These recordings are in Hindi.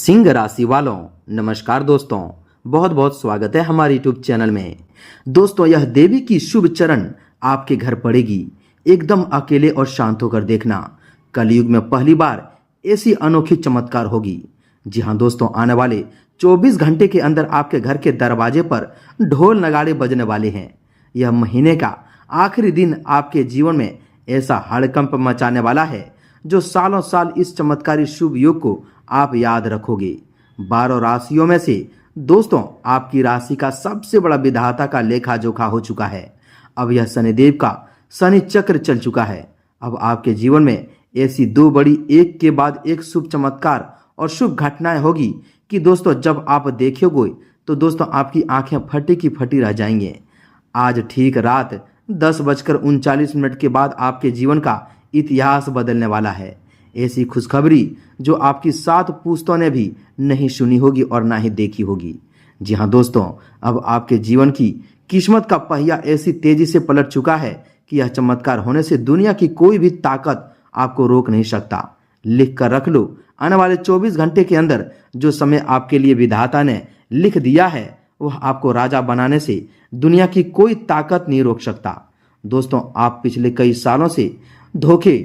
सिंह राशि वालों, नमस्कार दोस्तों। बहुत बहुत स्वागत है हमारे यूट्यूब चैनल में। दोस्तों, यह देवी की शुभ चरण आपके घर पड़ेगी। एकदम अकेले और शांत होकर देखना, कलयुग में पहली बार ऐसी अनोखी चमत्कार होगी। जी हाँ दोस्तों, आने वाले 24 घंटे के अंदर आपके घर के दरवाजे पर ढोल नगाड़े बजने वाले हैं। यह महीने का आखिरी दिन आपके जीवन में ऐसा हड़कंप मचाने वाला है जो सालों साल इस चमत्कारी शुभ योग को आप याद रखोगे। 12 राशियों में से दोस्तों आपकी राशि का सबसे बड़ा विधाता का लेखा जोखा हो चुका है। अब यह शनिदेव का शनि चक्र चल चुका है। अब आपके जीवन में ऐसी दो बड़ी एक के बाद एक शुभ चमत्कार और शुभ घटनाएं होगी कि दोस्तों जब आप देखोगे तो दोस्तों आपकी आंखें फटी की फटी रह जाएंगे। आज ठीक रात 10:39 के बाद आपके जीवन का इतिहास बदलने वाला है। ऐसी खुशखबरी जो आपकी 7 पुश्तों ने भी नहीं सुनी होगी और ना ही देखी होगी। जी हाँ दोस्तों, अब आपके जीवन की किस्मत का पहिया ऐसी तेजी से पलट चुका है कि यह चमत्कार होने से दुनिया की कोई भी ताकत आपको रोक नहीं सकता। लिख कर रख लो, आने वाले 24 घंटे के अंदर जो समय आपके लिए विधाता ने लिख दिया है वह आपको राजा बनाने से दुनिया की कोई ताकत नहीं रोक सकता। दोस्तों, आप पिछले कई सालों से धोखे,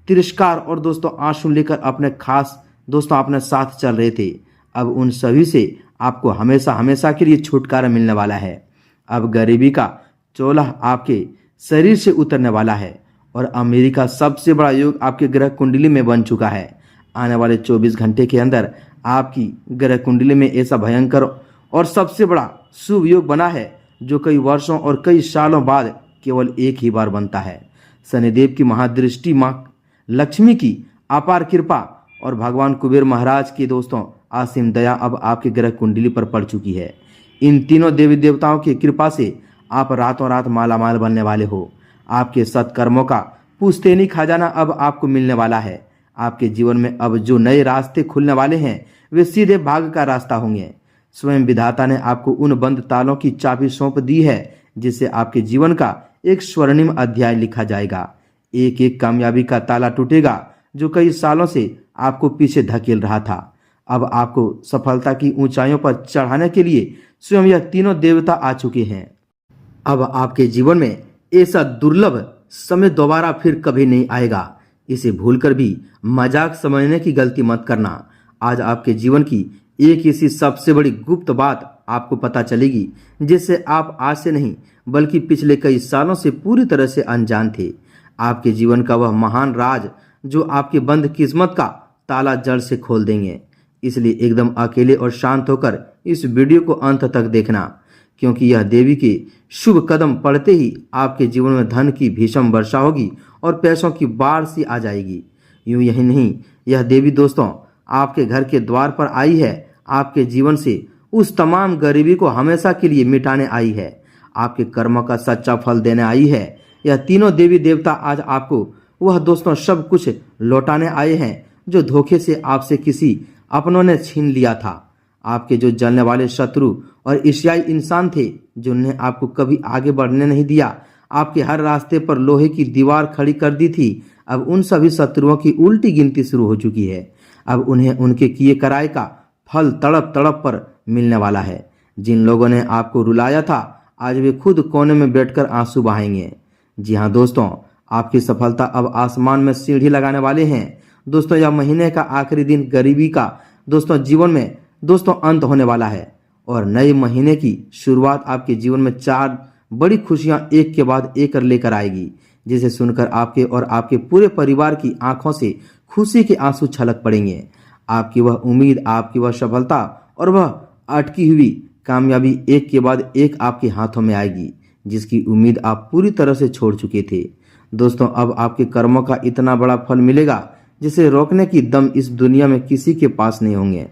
तिरस्कार और दोस्तों आंसू लेकर अपने साथ चल रहे थे। अब उन सभी से आपको हमेशा हमेशा के लिए छुटकारा मिलने वाला है। अब गरीबी का चोला आपके शरीर से उतरने वाला है और अमेरिका का सबसे बड़ा योग आपके ग्रह कुंडली में बन चुका है। आने वाले 24 घंटे के अंदर आपकी ग्रह कुंडली में ऐसा भयंकर और सबसे बड़ा शुभ योग बना है जो कई वर्षों और कई सालों बाद केवल एक ही बार बनता है। शनिदेव की महादृष्टि, माँ लक्ष्मी की अपार कृपा और भगवान कुबेर महाराज की दोस्तों असीम दया अब आपके ग्रह कुंडली पर पड़ चुकी है। इन तीनों देवी देवताओं की कृपा से आप रातों रात मालामाल बनने वाले हो। आपके सत्कर्मों का पुश्तैनी खजाना अब आपको मिलने वाला है। आपके जीवन में अब जो नए रास्ते खुलने वाले हैं वे सीधे भाग्य का रास्ता होंगे। स्वयं विधाता ने आपको उन बंद तालों की चाबी सौंप दी है जिससे आपके जीवन का एक स्वर्णिम अध्याय लिखा जाएगा। एक एक कामयाबी का ताला टूटेगा जो कई सालों से आपको पीछे धकेल रहा था। अब आपको सफलता की ऊंचाइयों पर चढ़ाने के लिए स्वयं यह तीनों देवता आ चुके हैं। अब आपके जीवन में ऐसा दुर्लभ समय दोबारा फिर कभी नहीं आएगा। इसे भूलकर भी मजाक समझने की गलती मत करना। आज आपके जीवन की एक ऐसी सबसे बड़ी गुप्त बात आपको पता चलेगी जिससे आप आज से नहीं बल्कि पिछले कई सालों से पूरी तरह से अनजान थे। आपके जीवन का वह महान राज जो आपके बंद किस्मत का ताला जड़ से खोल देंगे। इसलिए एकदम अकेले और शांत होकर इस वीडियो को अंत तक देखना, क्योंकि यह देवी के शुभ कदम पड़ते ही आपके जीवन में धन की भीषण वर्षा होगी और पैसों की बाढ़ सी आ जाएगी। यूं यही नहीं, यह देवी दोस्तों आपके घर के द्वार पर आई है। आपके जीवन से उस तमाम गरीबी को हमेशा के लिए मिटाने आई है। आपके कर्मों का सच्चा फल देने आई है। यह तीनों देवी देवता आज आपको वह दोस्तों सब कुछ लौटाने आए हैं जो धोखे से आपसे किसी अपनों ने छीन लिया था। आपके जो जलने वाले शत्रु और ईर्ष्याई इंसान थे जिन्हें आपको कभी आगे बढ़ने नहीं दिया, आपके हर रास्ते पर लोहे की दीवार खड़ी कर दी थी, अब उन सभी शत्रुओं की उल्टी गिनती शुरू हो चुकी है। अब उन्हें उनके किए कराए का फल तड़प तड़प पर मिलने वाला है। जिन लोगों ने आपको रुलाया था आज वे खुद कोने में बैठकर आंसू बहाएंगे। जी हाँ दोस्तों, आपकी सफलता अब आसमान में सीढ़ी लगाने वाले हैं। दोस्तों, यह महीने का आखिरी दिन गरीबी का दोस्तों जीवन में दोस्तों अंत होने वाला है और नए महीने की शुरुआत आपके जीवन में 4 बड़ी खुशियां एक के बाद एक लेकर आएगी, जिसे सुनकर आपके और आपके पूरे परिवार की आंखों से खुशी के आंसू छलक पड़ेंगे। आपकी वह उम्मीद, आपकी वह सफलता और वह अटकी हुई कामयाबी एक के बाद एक आपके हाथों में आएगी, जिसकी उम्मीद आप पूरी तरह से छोड़ चुके थे। दोस्तों, अब आपके कर्मों का इतना बड़ा फल मिलेगा जिसे रोकने की दम इस दुनिया में किसी के पास नहीं होंगे।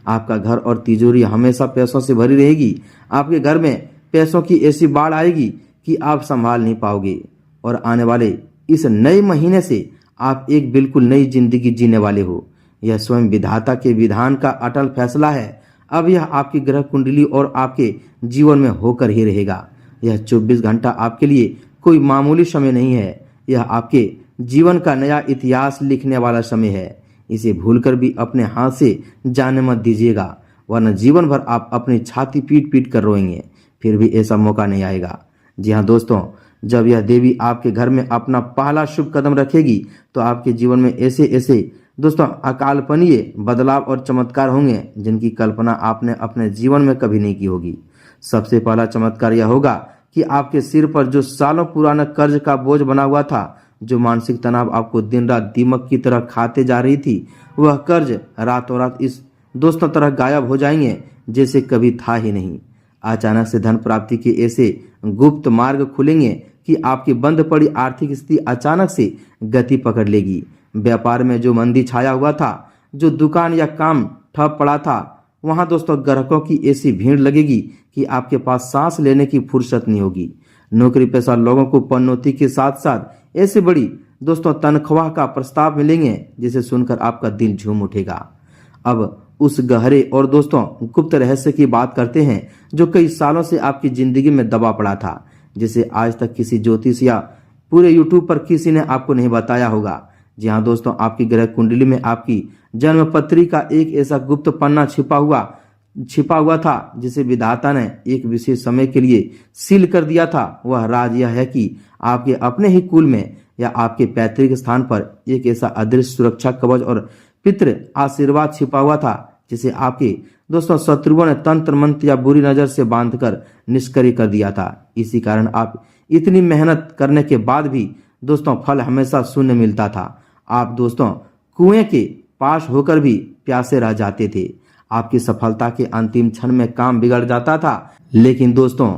आपका घर और तिजोरी हमेशा पैसों से भरी रहेगी। आपके घर में पैसों की ऐसी बाढ़ आएगी कि आप संभाल नहीं पाओगे और आने वाले इस नए महीने से आप एक बिल्कुल नई जिंदगी जीने वाले हो। यह स्वयं विधाता के विधान का अटल फैसला है। अब यह आपकी ग्रह कुंडली और आपके जीवन में होकर ही रहेगा। यह 24 घंटा आपके लिए कोई मामूली समय नहीं है। यह आपके जीवन का नया इतिहास लिखने वाला समय है। इसे भूलकर भी अपने हाथ से जाने मत दीजिएगा, वरना जीवन भर आप अपनी छाती पीट पीट कर रोएंगे, फिर भी ऐसा मौका नहीं आएगा। जी हाँ दोस्तों, जब यह देवी आपके घर में अपना पहला शुभ कदम रखेगी तो आपके जीवन में ऐसे ऐसे दोस्तों अकाल्पनीय बदलाव और चमत्कार होंगे जिनकी कल्पना आपने अपने जीवन में कभी नहीं की होगी। सबसे पहला चमत्कार यह होगा कि आपके सिर पर जो सालों पुराना कर्ज का बोझ बना हुआ था, जो मानसिक तनाव आपको दिन रात दीमक की तरह खाते जा रही थी, वह कर्ज रातों रात इस दोस्तों तरह गायब हो जाएंगे जैसे कभी था ही नहीं। अचानक से धन प्राप्ति के ऐसे गुप्त मार्ग खुलेंगे कि आपकी बंद पड़ी आर्थिक स्थिति अचानक से गति पकड़ लेगी। व्यापार में जो मंदी छाया हुआ था, जो दुकान या काम ठप पड़ा था, वहां दोस्तों ग्राहकों की ऐसी भीड़ लगेगी कि आपके पास सांस लेने की फुर्सत नहीं होगी। नौकरी पेशा लोगों को पदोन्नति के साथ साथ ऐसे बड़ी दोस्तों तनख्वाह का प्रस्ताव मिलेंगे जिसे सुनकर आपका दिल झूम उठेगा। अब उस गहरे और दोस्तों गुप्त रहस्य की बात करते हैं जो कई सालों से आपकी जिंदगी में दबा पड़ा था, जिसे आज तक किसी ज्योतिष या पूरे यूट्यूब पर किसी ने आपको नहीं बताया होगा। जी हाँ दोस्तों, आपकी ग्रह कुंडली में आपकी जन्म पत्री का एक ऐसा गुप्त पन्ना छिपा हुआ था जिसे विधाता ने एक विशेष समय के लिए सील कर दिया था। वह राज यह है कि आपके अपने ही कुल में या आपके पैतृक स्थान पर एक ऐसा अदृश्य सुरक्षा कवच और पितृ आशीर्वाद छिपा हुआ था जिसे आपके दोस्तों शत्रुओं ने तंत्र मंत्र या बुरी नजर से बांधकर निष्क्रिय कर दिया था। इसी कारण आप इतनी मेहनत करने के बाद भी दोस्तों फल हमेशा शून्य मिलता था। आप दोस्तों कुएं के पास होकर भी प्यासे रह जाते थे। आपकी सफलता के अंतिम क्षण में काम बिगड़ जाता था। लेकिन दोस्तों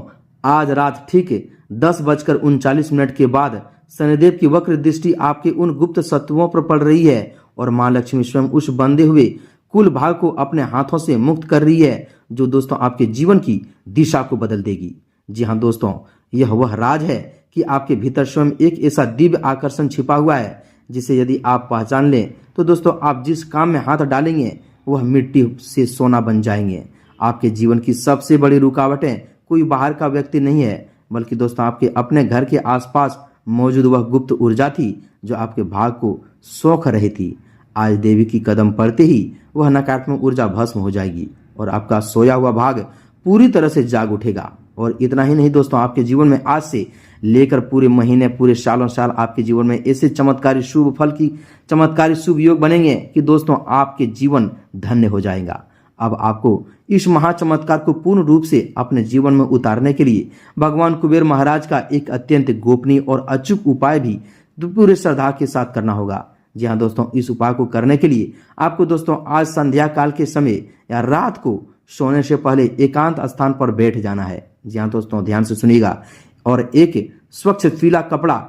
आज रात ठीक 10:39 के बाद शनिदेव की वक्र दृष्टि आपके उन गुप्त शत्रुओं पर पड़ रही है और मां लक्ष्मी स्वयं उस बंधे हुए कुल भाग को अपने हाथों से मुक्त कर रही है जो दोस्तों आपके जीवन की दिशा को बदल देगी। जी हाँ दोस्तों, यह वह राज है कि आपके भीतर स्वयं एक ऐसा दिव्य आकर्षण छिपा हुआ है जिसे यदि आप पहचान लें तो दोस्तों आप जिस काम में हाथ डालेंगे वह मिट्टी से सोना बन जाएंगे। आपके जीवन की सबसे बड़ी रुकावटें कोई बाहर का व्यक्ति नहीं है, बल्कि दोस्तों आपके अपने घर के आसपास मौजूद वह गुप्त ऊर्जा थी जो आपके भाग को सोख रही थी। आज देवी की कदम पड़ते ही वह नकारात्मक ऊर्जा भस्म हो जाएगी और आपका सोया हुआ भाग पूरी तरह से जाग उठेगा। और इतना ही नहीं दोस्तों, आपके जीवन में आज से लेकर पूरे महीने पूरे सालों साल आपके जीवन में ऐसे चमत्कारी शुभ फल की चमत्कारी शुभ योग बनेंगे कि दोस्तों आपके जीवन धन्य हो जाएगा। अब आपको इस महाचमत्कार को पूर्ण रूप से अपने जीवन में उतारने के लिए भगवान कुबेर महाराज का एक अत्यंत गोपनीय और अचूक उपाय भी पूरे श्रद्धा के साथ करना होगा। जी हाँ दोस्तों, इस उपाय को करने के लिए आपको दोस्तों आज संध्या काल के समय या रात को सोने से पहले एकांत स्थान पर बैठ जाना है। जी हाँ दोस्तों, ध्यान से सुनिएगा। और एक स्वच्छ पीला कपड़ा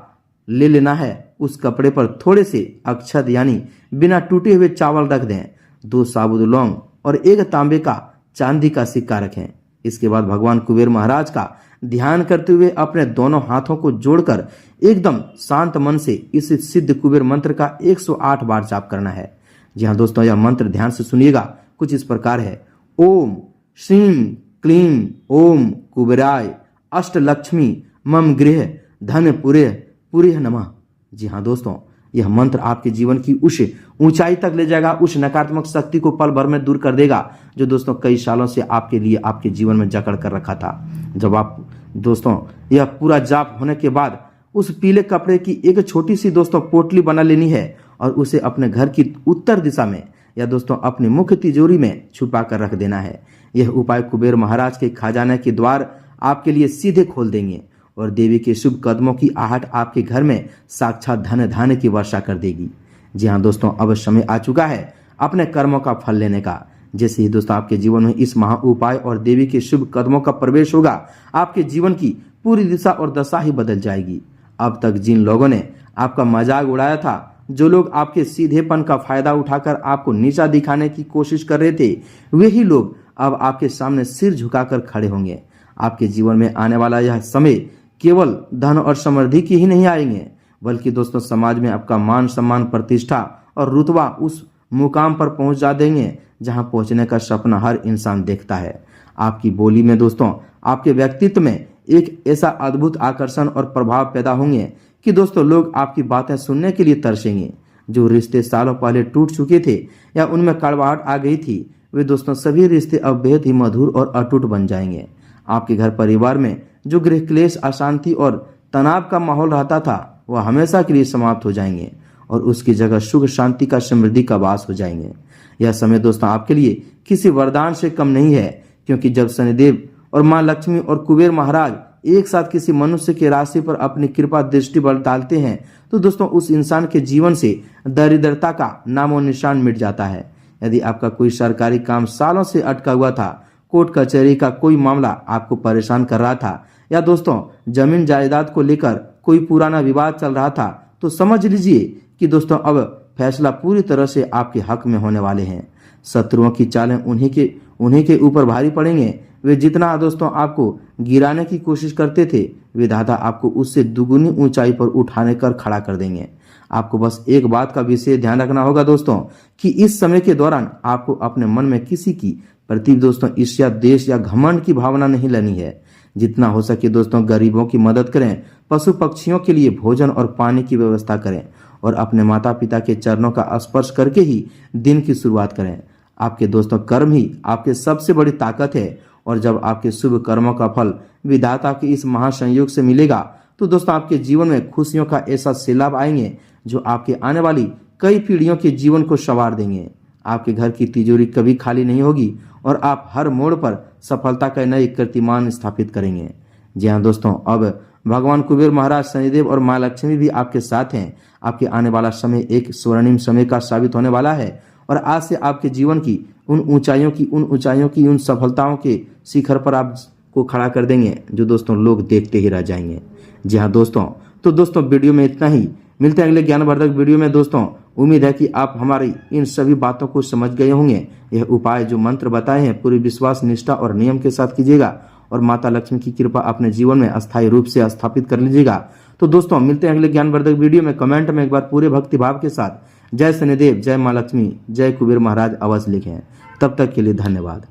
ले लेना है। उस कपड़े पर थोड़े से अक्षत यानी बिना टूटे हुए चावल रख दें, 2 साबुत लौंग और 1 तांबे का चांदी का सिक्का रखें। इसके बाद भगवान कुबेर महाराज का ध्यान करते हुए अपने दोनों हाथों को जोड़कर एकदम शांत मन से इस सिद्ध कुबेर मंत्र का 108 बार जाप करना है। जी हाँ दोस्तों, यह मंत्र ध्यान से सुनिएगा, कुछ इस प्रकार है। ओम श्रीं क्लीं ओम कुबेराय अष्टलक्ष्मी मम गृह धन पुरे नमः। जी हाँ दोस्तों, यह मंत्र आपके जीवन की उस ऊंचाई तक ले जाएगा, उस नकारात्मक शक्ति को पल भर में दूर कर देगा जो दोस्तों कई सालों से आपके लिए आपके जीवन में जकड़ कर रखा था। जब आप दोस्तों यह पूरा जाप होने के बाद उस पीले कपड़े की एक छोटी सी दोस्तों पोटली बना लेनी है और उसे अपने घर की उत्तर दिशा में या दोस्तों अपनी मुख्य तिजोरी में छुपा कर रख देना है। यह उपाय कुबेर महाराज के खजाने के द्वार आपके लिए सीधे खोल देंगे और देवी के शुभ कदमों की आहट आपके घर में साक्षात धन धान्य की वर्षा कर देगी। जी हाँ दोस्तों, अब समय आ चुका है अपने कर्मों का फल लेने का। जैसे ही दोस्तों आपके जीवन में इस महा उपाय और देवी के शुभ कदमों का प्रवेश होगा, आपके जीवन की पूरी दिशा और दशा ही बदल जाएगी। अब तक जिन लोगों ने आपका मजाक उड़ाया था, जो लोग आपके सीधेपन का फायदा उठाकर आपको नीचा दिखाने की कोशिश कर रहे थे, वही लोग अब आपके सामने सिर झुकाकर खड़े होंगे। आपके जीवन में आने वाला यह समय केवल धन और समृद्धि की ही नहीं आएंगे, बल्कि दोस्तों समाज में आपका मान सम्मान प्रतिष्ठा और रुतबा उस मुकाम पर पहुंच जा देंगे जहां पहुंचने का सपना हर इंसान देखता है। आपकी बोली में दोस्तों आपके व्यक्तित्व में एक ऐसा अद्भुत आकर्षण और प्रभाव पैदा होंगे कि दोस्तों लोग आपकी बातें सुनने के लिए तरसेंगे। जो रिश्ते सालों पहले टूट चुके थे या उनमें कड़वाहट आ गई थी, वे दोस्तों सभी रिश्ते अब बेहद ही मधुर और अटूट बन जाएंगे। आपके घर परिवार में जो गृह क्लेश, अशांति और तनाव का माहौल रहता था, वह हमेशा के लिए समाप्त हो जाएंगे और उसकी जगह सुख, शांति का, समृद्धि का वास हो जाएंगे। यह समय दोस्तों आपके लिए किसी वरदान से कम नहीं है, क्योंकि जब शनिदेव और माँ लक्ष्मी और कुबेर महाराज एक साथ किसी मनुष्य के राशि पर अपनी कृपा दृष्टि बल डालते हैं तो दोस्तों उस इंसान के जीवन से दरिद्रता का नामो निशान मिट जाता है। यदि आपका कोई सरकारी काम सालों से अटका हुआ था, कोर्ट कचहरी का कोई मामला आपको परेशान कर रहा था, या दोस्तों जमीन जायदाद को लेकर कोई पुराना विवाद चल रहा था, तो समझ लीजिए कि दोस्तों अब फैसला पूरी तरह से आपके हक में होने वाले हैं। शत्रुओं की चालें उन्हीं के ऊपर भारी पड़ेंगे। वे जितना दोस्तों आपको गिराने की कोशिश करते थे, विधाता आपको उससे दुगुनी ऊंचाई पर उठाने कर खड़ा कर देंगे। आपको बस एक बात का विशेष ध्यान रखना होगा दोस्तों, कि इस समय के दौरान आपको अपने मन में किसी की प्रति दोस्तों ईर्ष्या, देश या घमंड की भावना नहीं लेनी है। जितना हो सके दोस्तों गरीबों की मदद करें, पशु पक्षियों के लिए भोजन और पानी की व्यवस्था करें और अपने माता पिता के चरणों का स्पर्श करके ही दिन की शुरुआत करें। आपके दोस्तों कर्म ही आपके सबसे बड़ी ताकत है और जब आपके शुभ कर्मों का फल विधाता के इस महासंयोग से मिलेगा तो दोस्तों आपके जीवन में खुशियों का ऐसा सैलाब आएंगे जो आपके आने वाली कई पीढ़ियों के जीवन को संवार देंगे। आपके घर की तिजोरी कभी खाली नहीं होगी और आप हर मोड़ पर सफलता का नए कीर्तिमान स्थापित करेंगे। जी हाँ दोस्तों, अब भगवान कुबेर महाराज, शनिदेव और माँ लक्ष्मी भी आपके साथ हैं। आपके आने वाला समय एक स्वर्णिम समय का साबित होने वाला है और आज से आपके जीवन की उन ऊंचाइयों की उन सफलताओं के शिखर पर आपको खड़ा कर देंगे जो दोस्तों लोग देखते ही रह जाएंगे। जी हाँ दोस्तों, तो दोस्तों वीडियो में इतना ही। मिलते हैं अगले ज्ञानवर्धक वीडियो में दोस्तों। उम्मीद है कि आप हमारी इन सभी बातों को समझ गए होंगे। यह उपाय जो मंत्र बताए हैं पूरी विश्वास, निष्ठा और नियम के साथ कीजिएगा और माता लक्ष्मी की कृपा अपने जीवन में अस्थायी रूप से स्थापित कर लीजिएगा। तो दोस्तों मिलते हैं अगले ज्ञानवर्धक वीडियो में। कमेंट में एक बार पूरे भक्ति भाव के साथ जय शनिदेव, जय माँ लक्ष्मी, जय कुबेर महाराज अवश्य लिखें। तब तक के लिए धन्यवाद।